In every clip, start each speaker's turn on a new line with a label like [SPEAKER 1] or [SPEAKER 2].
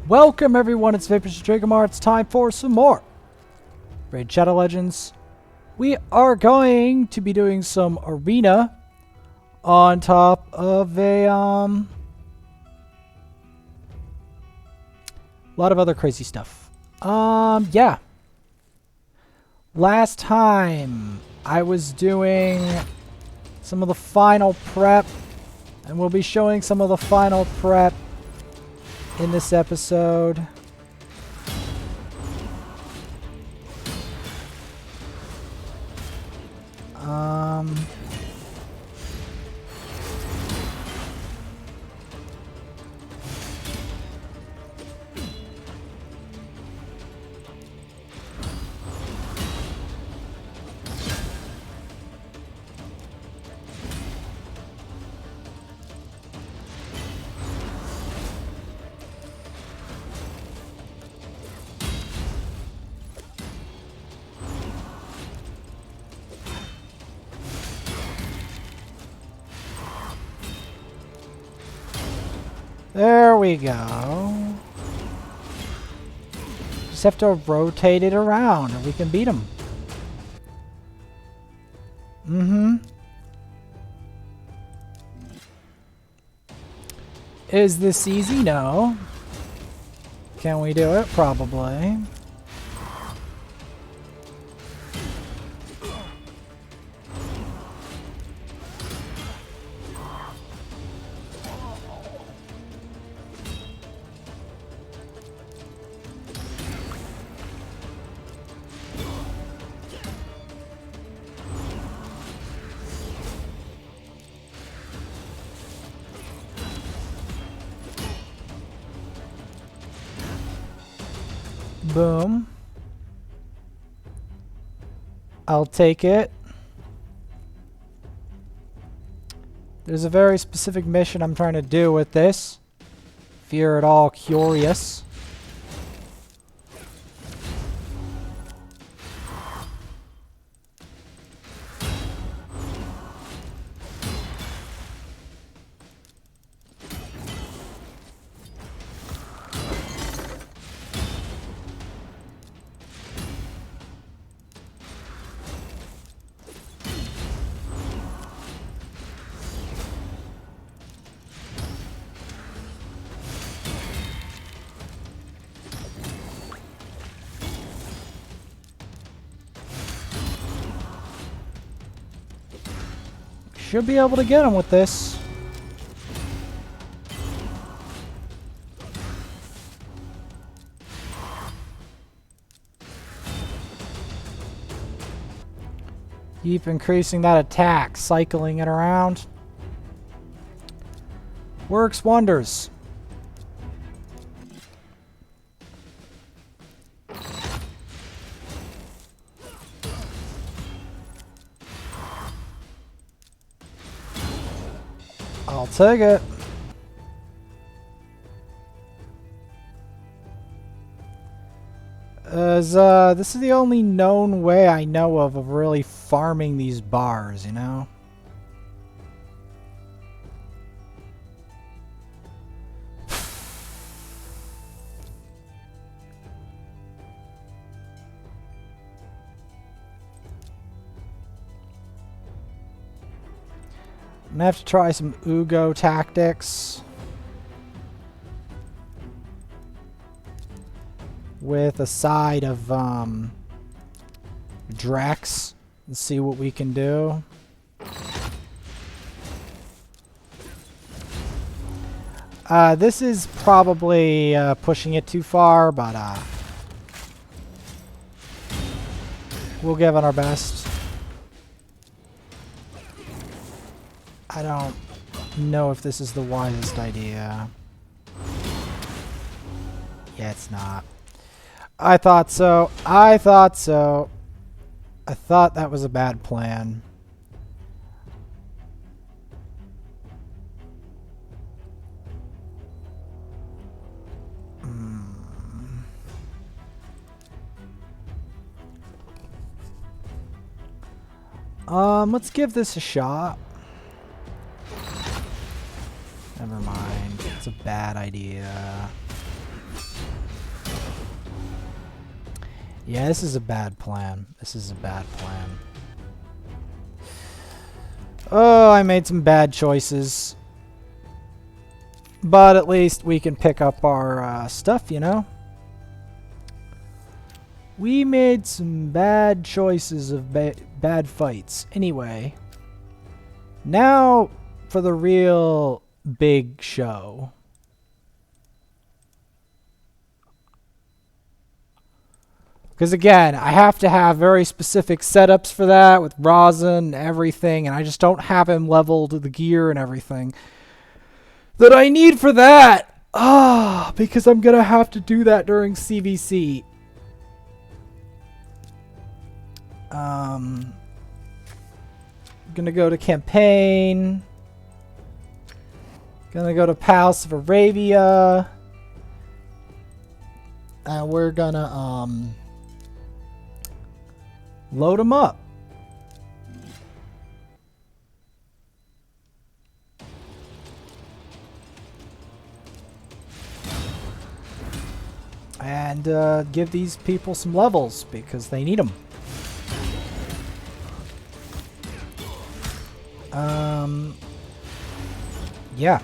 [SPEAKER 1] Welcome everyone, it's Vapors Dragamar. It's time for some more Raid Shadow Legends. We are going to be doing some arena on top of a lot of other crazy stuff. Yeah. Last time I was doing some of the final prep, and we'll be showing some of the final prep in this episode. There we go. Just have to rotate it around and we can beat him. Is this easy? No. Can we do it? Probably. Boom. I'll take it. There's a very specific mission I'm trying to do with this, if you're at all curious. Should be able to get him with this. Keep increasing that attack, cycling it around. Works wonders. I'll take it. This is the only known way I know of really farming these bars, you know? I'm gonna have to try some Ugo tactics with a side of Drax and see what we can do. This is probably pushing it too far, but we'll give it our best. I don't know if this is the wisest idea. Yeah, it's not. I thought so. I thought so. I thought that was a bad plan. Let's give this a shot. Never mind. It's a bad idea. Yeah, this is a bad plan. This is a bad plan. Oh, I made some bad choices. But at least we can pick up our stuff, you know? We made some bad choices of bad fights. Anyway, now for the real big show. Because again, I have to have very specific setups for that with Rhazin and everything, and I just don't have him leveled to the gear and everything that I need for that. Because I'm going to have to do that during CVC. I'm going to go to campaign. Going to go to Palace of Arabia. And we're going to load them up. And give these people some levels because they need them. Yeah.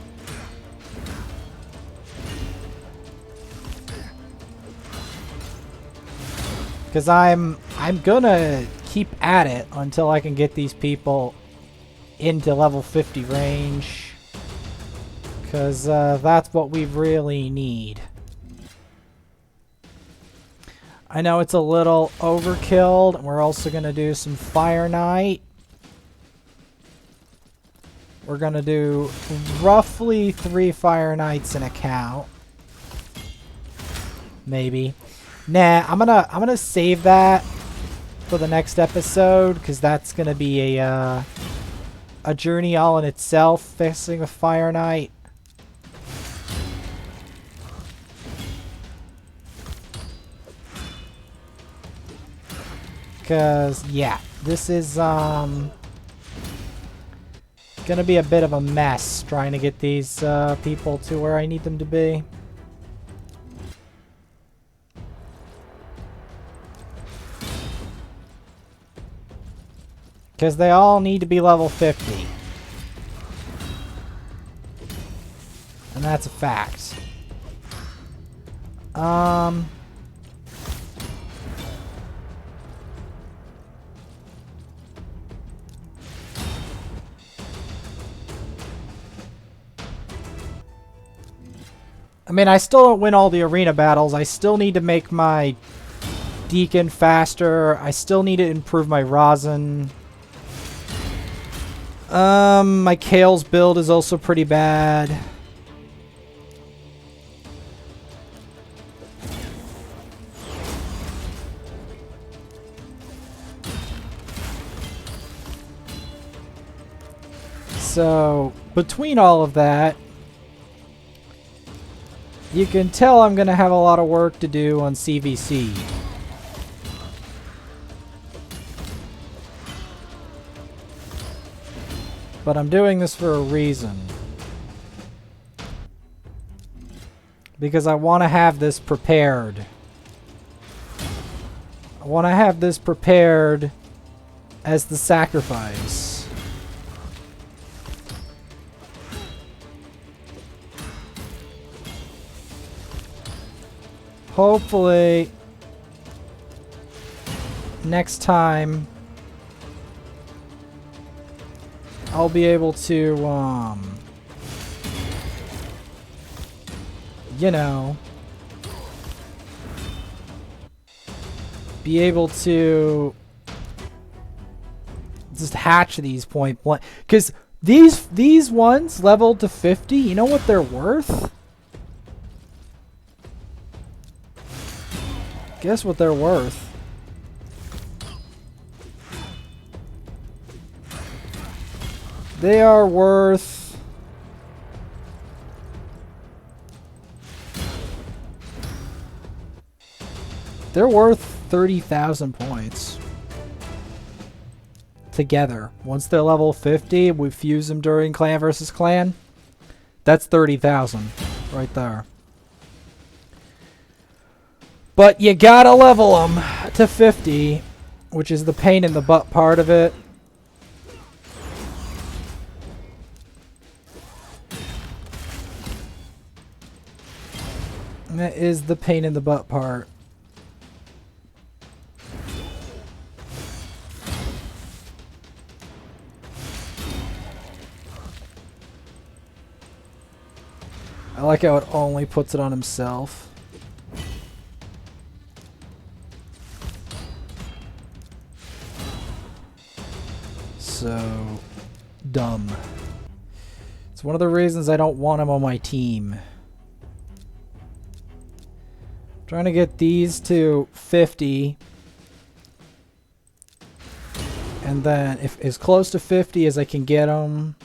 [SPEAKER 1] Because I'm gonna keep at it until I can get these people into level 50 range. Because that's what we really need. I know it's a little overkill. We're also gonna do some Fire Knight. We're gonna do roughly 3 Fire Knights in a count. Maybe. Nah, I'm gonna save that for the next episode because that's gonna be a journey all in itself, fixing a Fire Knight. Because yeah, this is gonna be a bit of a mess trying to get these people to where I need them to be. Because they all need to be level 50. And that's a fact. I mean, I still don't win all the arena battles. I still need to make my Deacon faster. I still need to improve my Rhazin. My Kale's build is also pretty bad. So, between all of that, you can tell I'm going to have a lot of work to do on CVC. But I'm doing this for a reason. Because I want to have this prepared. I want to have this prepared as the sacrifice. Hopefully, next time, I'll be able to, you know, be able to just hatch these point blank. Because these ones leveled to 50, you know what they're worth? Guess what they're worth. They are worth... They're worth 30,000 points. Together. Once they're level 50, we fuse them during clan versus clan. That's 30,000 right there. But you gotta level them to 50, which is the pain in the butt part of it. And that is the pain in the butt part. I like how it only puts it on himself. So dumb. It's one of the reasons I don't want him on my team. Trying to get these to 50. And then if as close to 50 as I can get them.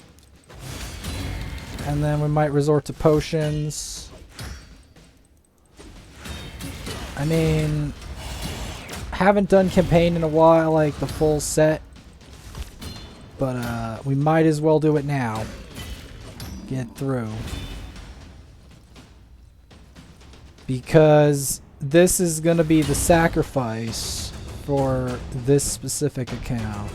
[SPEAKER 1] And then we might resort to potions. I mean, haven't done campaign in a while, like the full set. But we might as well do it now. Get through. Because this is going to be the sacrifice for this specific account.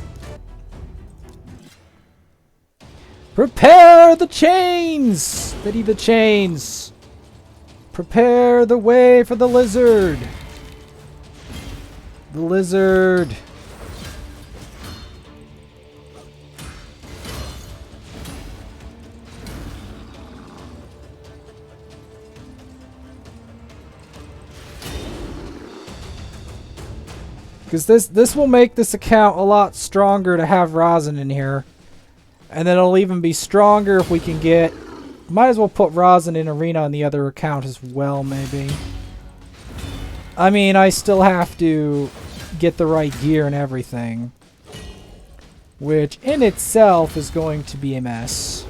[SPEAKER 1] Prepare the chains! Steady the chains! Prepare the way for the lizard! The lizard! Because this will make this account a lot stronger to have Rhazin in here. And then it'll even be stronger if we can get... Might as well put Rhazin in Arena on the other account as well, maybe. I mean, I still have to get the right gear and everything. Which, in itself, is going to be a mess.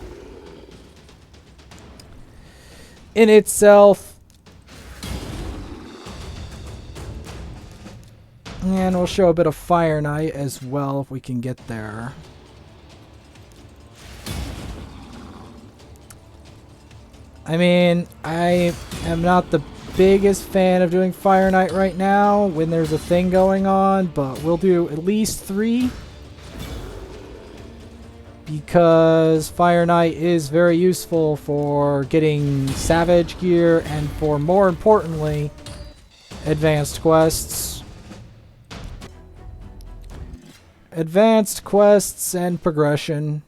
[SPEAKER 1] In itself... And we'll show a bit of Fire Knight as well if we can get there. I mean, I am not the biggest fan of doing Fire Knight right now when there's a thing going on, but we'll do at least 3. Because Fire Knight is very useful for getting Savage gear and for, more importantly, advanced quests. Advanced quests and progression.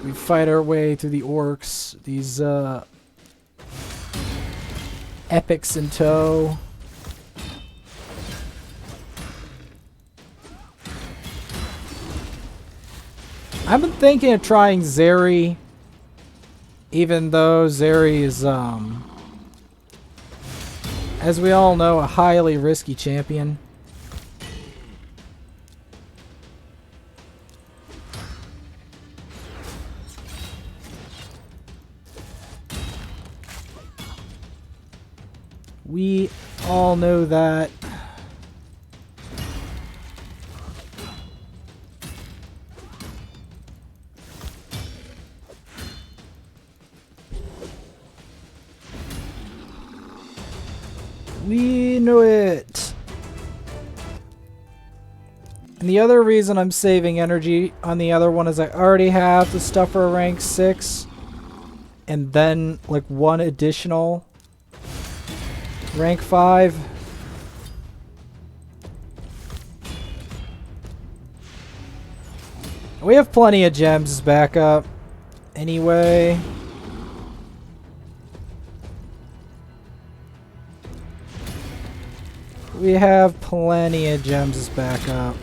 [SPEAKER 1] We fight our way through the orcs. These epics in tow. I've been thinking of trying Zeri, even though Zeri is, as we all know, a highly risky champion. We all know that. We know it. And the other reason I'm saving energy on the other one is I already have the stuff for rank 6. And then like one additional rank 5. We have plenty of gems as backup anyway. We have plenty of gems as backup.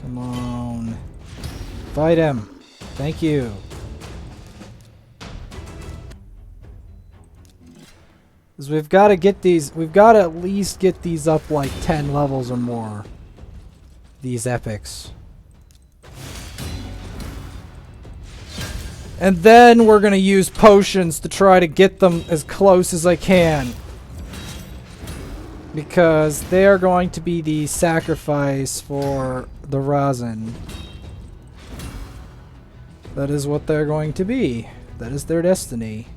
[SPEAKER 1] Come on. Fight him. Thank you. Because we've got to get these, we've got to at least get these up like 10 levels or more. These epics. And then we're going to use potions to try to get them as close as I can. Because they are going to be the sacrifice for the Rhazin. That is what they're going to be. That is their destiny.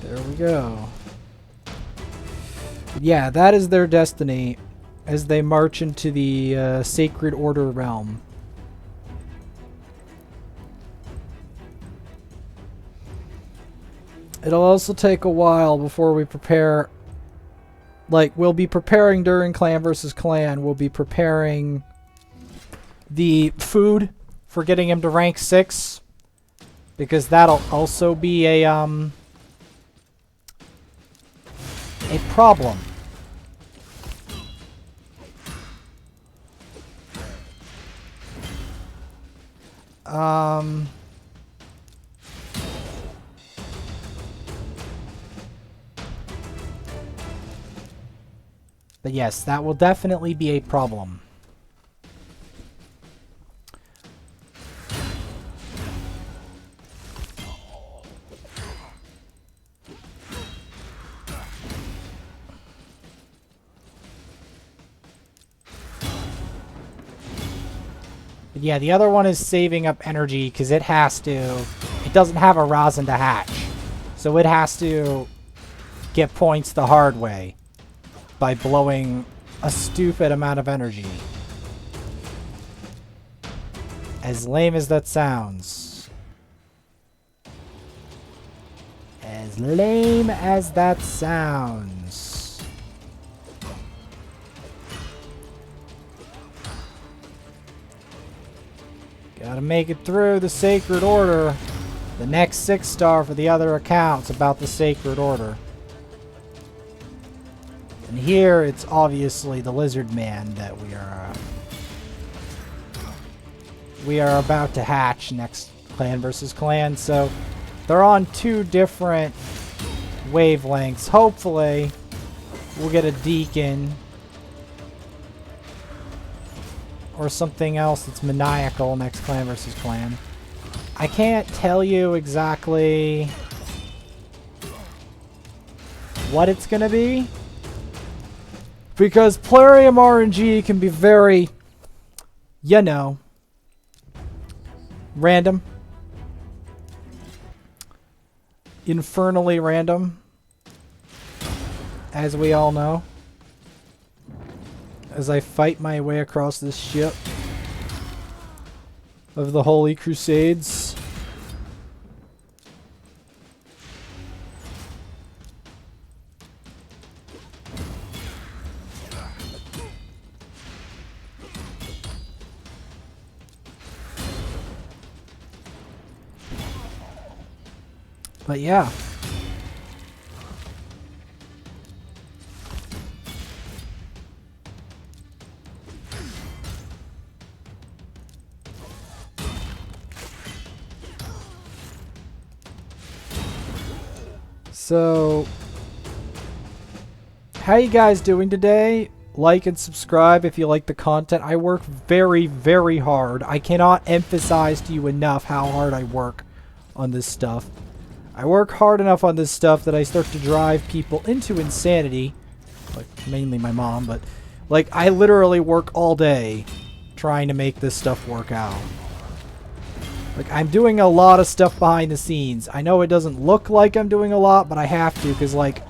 [SPEAKER 1] There we go. Yeah, that is their destiny as they march into the Sacred Order realm. It'll also take a while before we prepare. Like, we'll be preparing during Clan versus Clan. We'll be preparing the food for getting him to rank 6. Because that'll also be a problem. But yes, that will definitely be a problem. But yeah, the other one is saving up energy because it has to. It doesn't have a Rhazin to hatch. So it has to get points the hard way by blowing a stupid amount of energy. As lame as that sounds. As lame as that sounds. Gotta make it through the Sacred Order. The next 6-star for the other accounts about the Sacred Order. And here it's obviously the Lizard Man that we are about to hatch next Clan versus Clan. So they're on 2 different wavelengths. Hopefully we'll get a Deacon or something else that's maniacal next Clan versus Clan. I can't tell you exactly what it's gonna be, because Plarium RNG can be very, you know, random. Infernally random, as we all know. As I fight my way across this ship of the Holy Crusades. But yeah. So, how you guys doing today? Like and subscribe if you like the content. I work very, very hard. I cannot emphasize to you enough how hard I work on this stuff. I work hard enough on this stuff that I start to drive people into insanity. Like, mainly my mom, but like, I literally work all day trying to make this stuff work out. Like, I'm doing a lot of stuff behind the scenes. I know it doesn't look like I'm doing a lot, but I have to, because, like,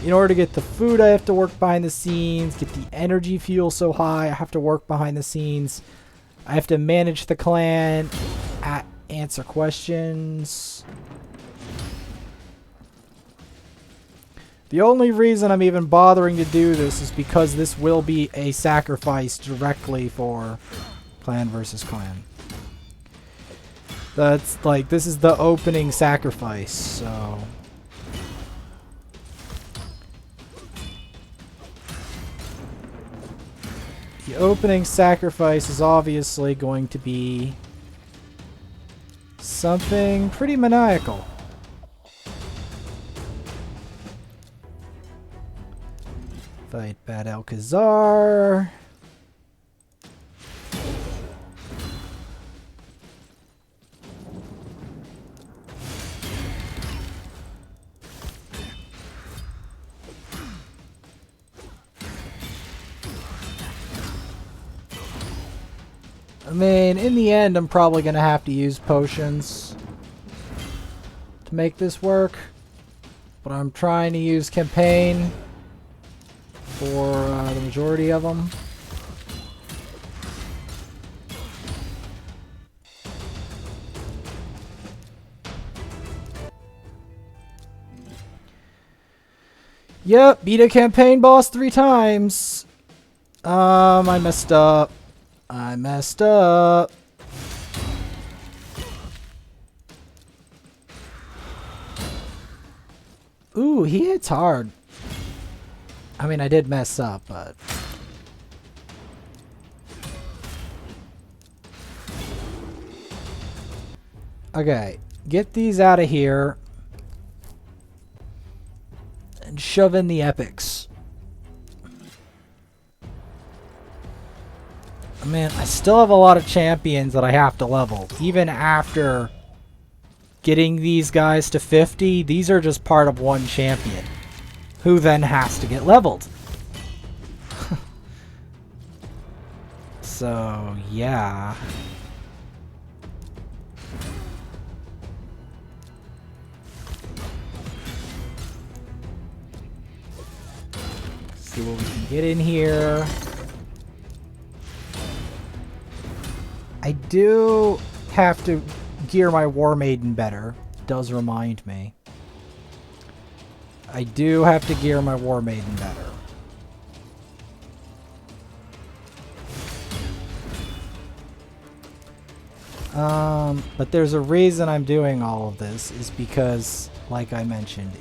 [SPEAKER 1] in order to get the food, I have to work behind the scenes. Get the energy fuel so high, I have to work behind the scenes. I have to manage the clan, answer questions. The only reason I'm even bothering to do this is because this will be a sacrifice directly for Clan versus Clan. That's like, this is the opening sacrifice, so. The opening sacrifice is obviously going to be something pretty maniacal. If Fight Bad Alcazar. I mean, in the end, I'm probably going to have to use potions to make this work. But I'm trying to use campaign for the majority of them. Yep, beat a campaign boss 3 times. I messed up. I messed up. Ooh, he hits hard. I mean, I did mess up, but... Okay, get these out of here. And shove in the epics. Man, I still have a lot of champions that I have to level. Even after getting these guys to 50, these are just part of one champion. Who then has to get leveled. So, yeah. See what we can get in here. I do have to gear my War Maiden better. Does remind me. I do have to gear my War Maiden better. But there's a reason I'm doing all of this, is because, like I mentioned,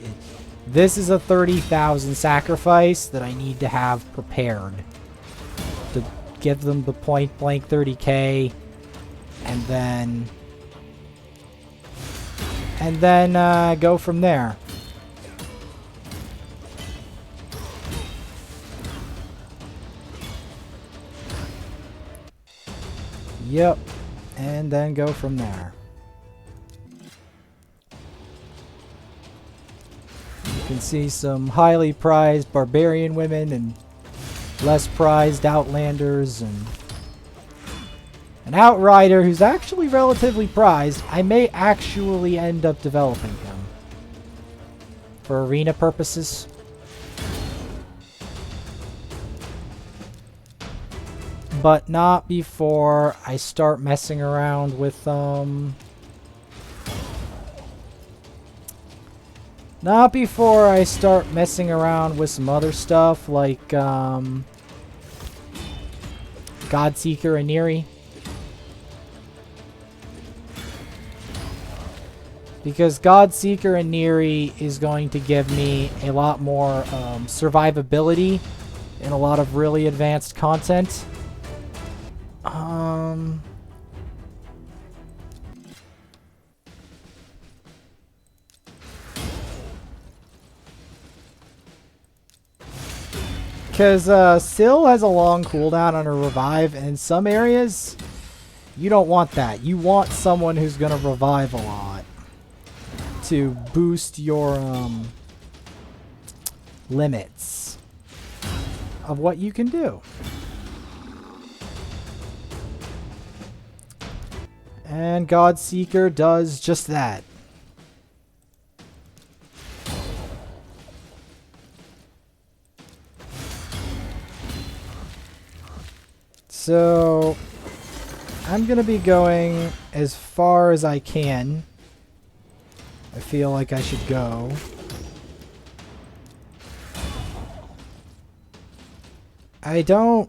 [SPEAKER 1] this is a 30,000 sacrifice that I need to have prepared to give them the point blank 30k, and then go from there. Yep. And then go from there. You can see some highly prized barbarian women and less prized outlanders, and an outrider who's actually relatively prized. I may actually end up developing him for arena purposes. But not before I start messing around with not before I start messing around with some other stuff like Godseeker and Neri. Because Godseeker and Neri is going to give me a lot more survivability and a lot of really advanced content. Because Syl has a long cooldown on her revive, and in some areas, you don't want that. You want someone who's going to revive a lot to boost your limits of what you can do. And Godseeker does just that. So, I'm going to be going as far as I can. I feel like I should go. I don't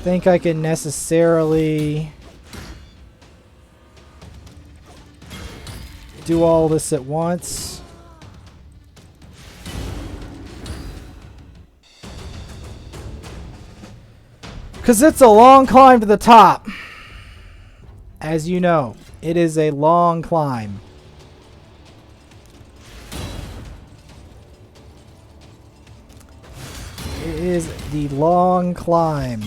[SPEAKER 1] think I can necessarily do all this at once. Because it's a long climb to the top. As you know, it is a long climb. is the long climb.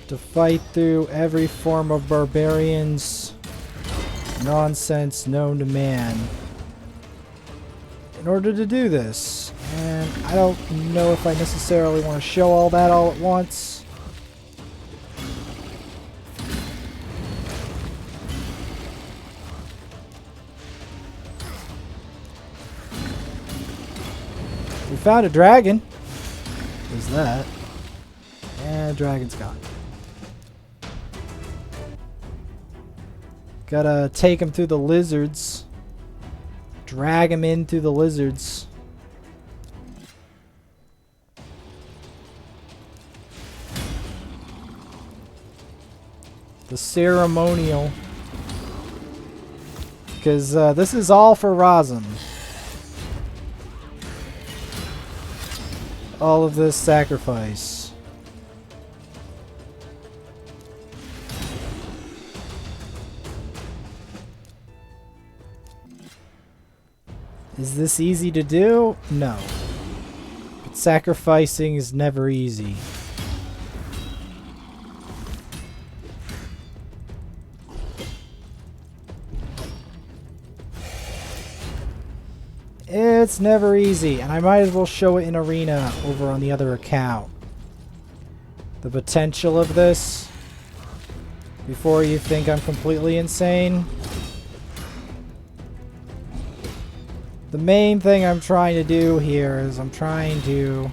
[SPEAKER 1] To fight through every form of barbarians nonsense known to man. In order to do this, and I don't know if I necessarily want to show all that all at once. We found a dragon. There's that. And dragon's gone. Gotta take him through the lizards. Drag him in through the lizards. The ceremonial. Because this is all for Rhazin. All of this sacrifice. Is this easy to do? No. But sacrificing is never easy. It's never easy, and I might as well show it in Arena over on the other account. The potential of this, before you think I'm completely insane. The main thing I'm trying to do here is I'm trying to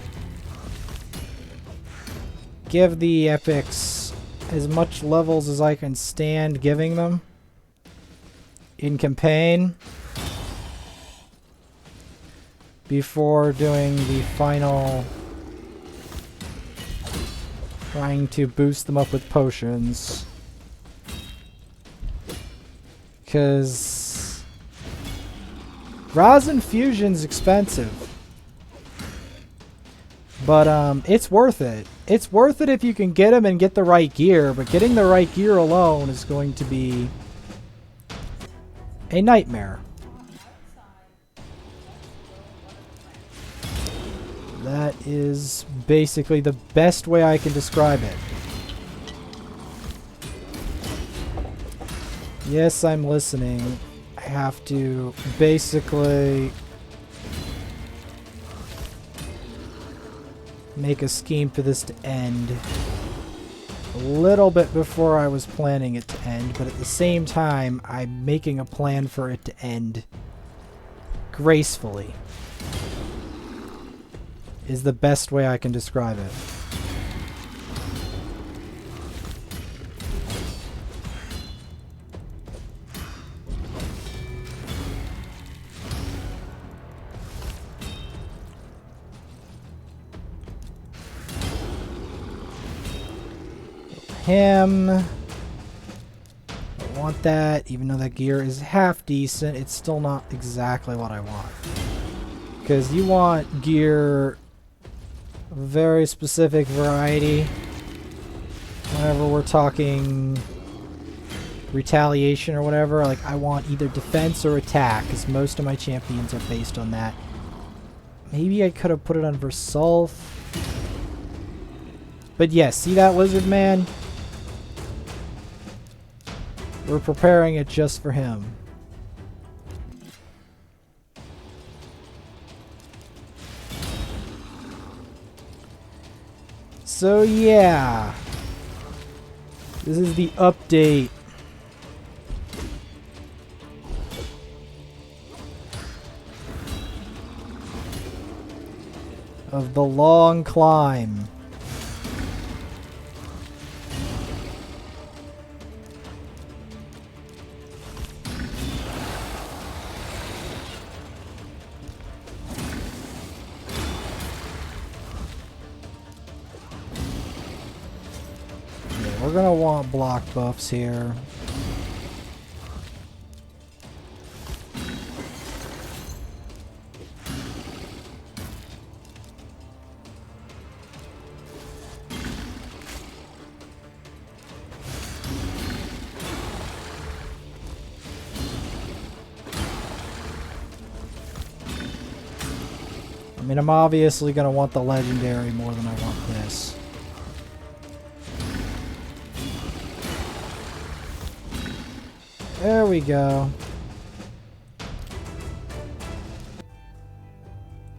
[SPEAKER 1] give the epics as much levels as I can stand giving them in campaign before doing the final, trying to boost them up with potions, because Rhazin Fusion's expensive, but it's worth it. It's worth it if you can get them and get the right gear, but getting the right gear alone is going to be a nightmare. That is basically the best way I can describe it. Yes, I'm listening. I have to basically make a scheme for this to end a little bit before I was planning it to end, but at the same time, I'm making a plan for it to end gracefully. Is the best way I can describe it. Him. I want that, even though that gear is half decent, it's still not exactly what I want. Because you want gear of a very specific variety. Whenever we're talking retaliation or whatever, like I want either defense or attack, because most of my champions are based on that. Maybe I could have put it on Versalf. But yes, see that lizard man? We're preparing it just for him. So yeah, this is the update. Of the long climb. We're gonna want block buffs here. mean, I'm obviously going to want the legendary more than I want this. There we go.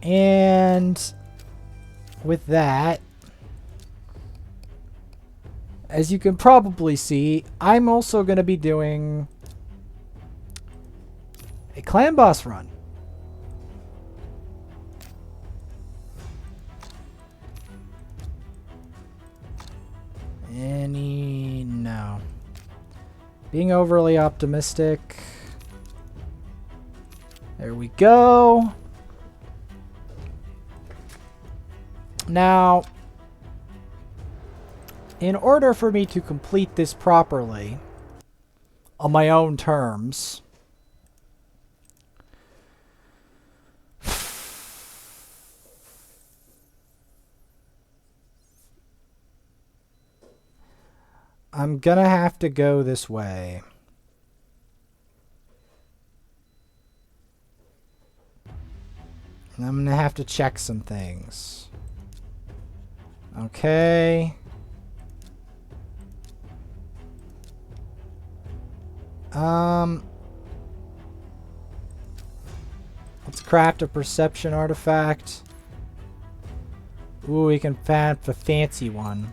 [SPEAKER 1] And with that, as you can probably see, I'm also going to be doing a clan boss run. No. Being overly optimistic. There we go. Now, in order for me to complete this properly, on my own terms, I'm gonna have to go this way. And I'm gonna have to check some things. Okay. Let's craft a perception artifact. Ooh, we can find a fancy one.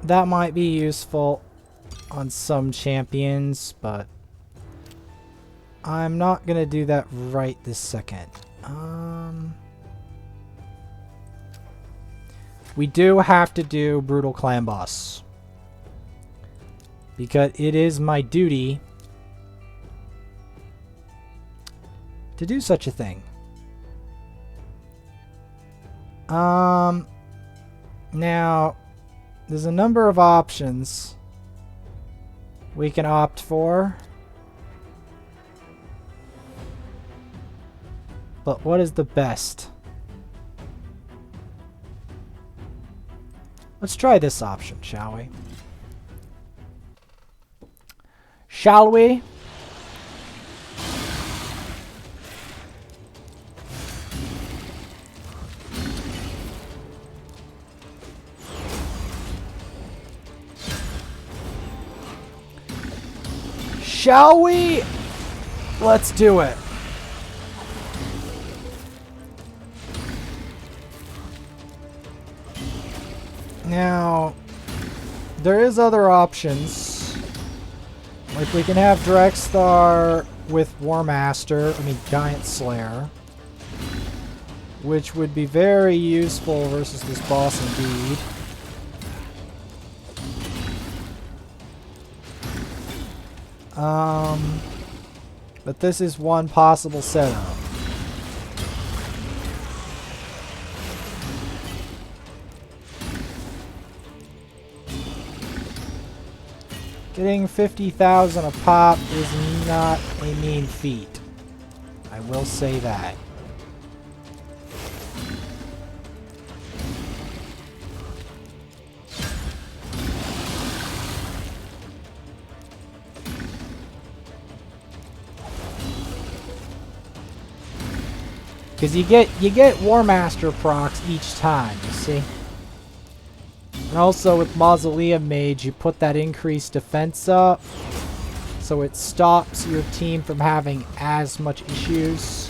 [SPEAKER 1] That might be useful on some champions, but I'm not gonna do that right this second. We do have to do Brutal Clan Boss, because it is my duty to do such a thing. Now, there's a number of options we can opt for. But what is the best? Let's try this option, shall we? Shall we? Shall we? Let's do it. Now, there is other options. Like we can have Drexthar with War Master, Giant Slayer, which would be very useful versus this boss indeed. But this is one possible setup. Getting 50,000 a pop is not a mean feat. I will say that. Because you get War Master procs each time, you see? And also with Mausoleum Mage, you put that increased defense up, so it stops your team from having as much issues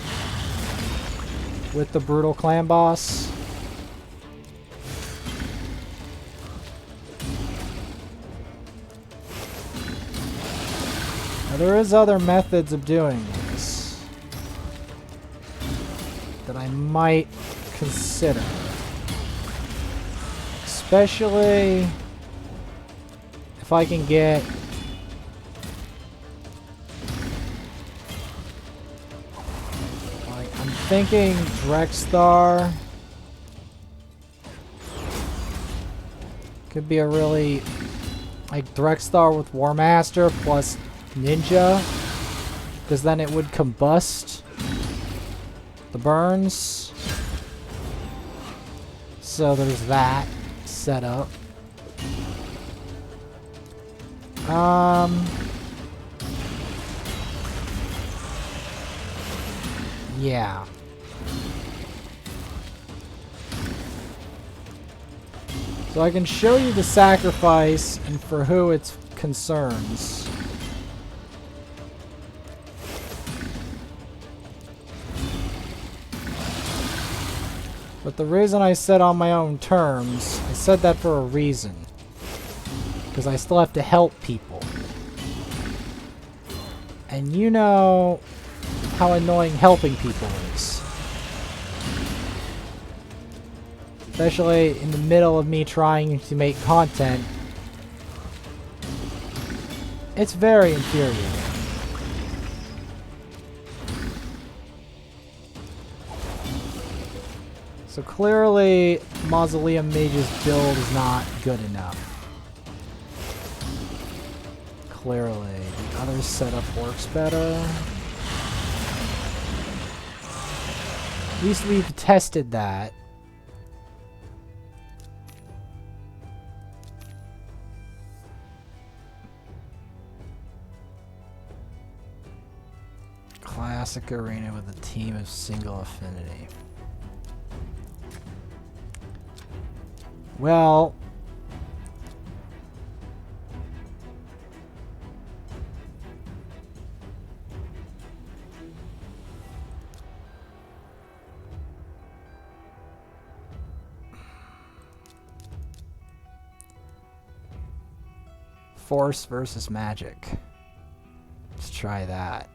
[SPEAKER 1] with the Brutal Clan Boss. Now there is other methods of doing this that I might consider. Especially if I can get I'm thinking Drexthar could be a really Drexthar with War Master plus Ninja, because then it would combust the burns. So there's that set up. Yeah. So I can show you the sacrifice and for who it concerns. But the reason I said on my own terms, I said that for a reason. Because I still have to help people. And you know how annoying helping people is. Especially in the middle of me trying to make content. It's very infuriating. So clearly, Mausoleum Mage's build is not good enough. Clearly, the other setup works better. At least we've tested that. Classic arena with a team of single affinity. Well, Force versus Magic. Let's try that.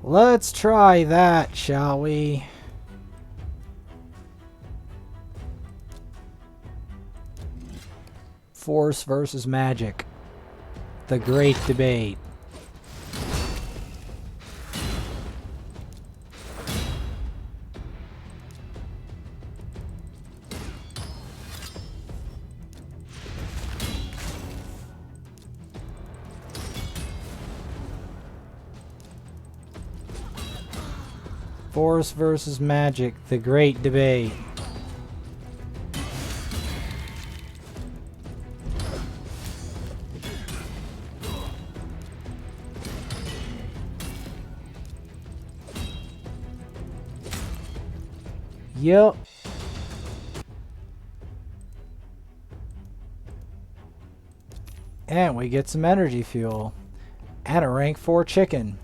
[SPEAKER 1] Let's try that, shall we? Force versus Magic. The great debate. Force versus Magic, the great debate. Yep. And we get some energy fuel. And a rank 4 chicken.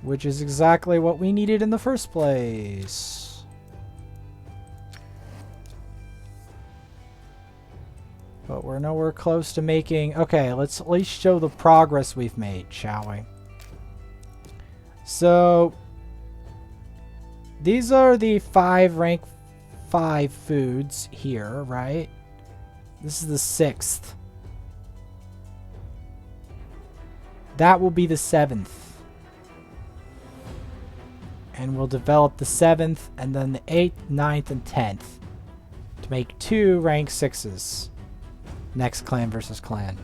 [SPEAKER 1] Which is exactly what we needed in the first place. But we're nowhere close to making... Okay, let's at least show the progress we've made, shall we? So, these are the 5 rank 5 foods here, right? This is the 6th. That will be the 7th. And we'll develop the 7th, and then the 8th, 9th, and 10th. To make 2 rank 6s. Next clan versus clan.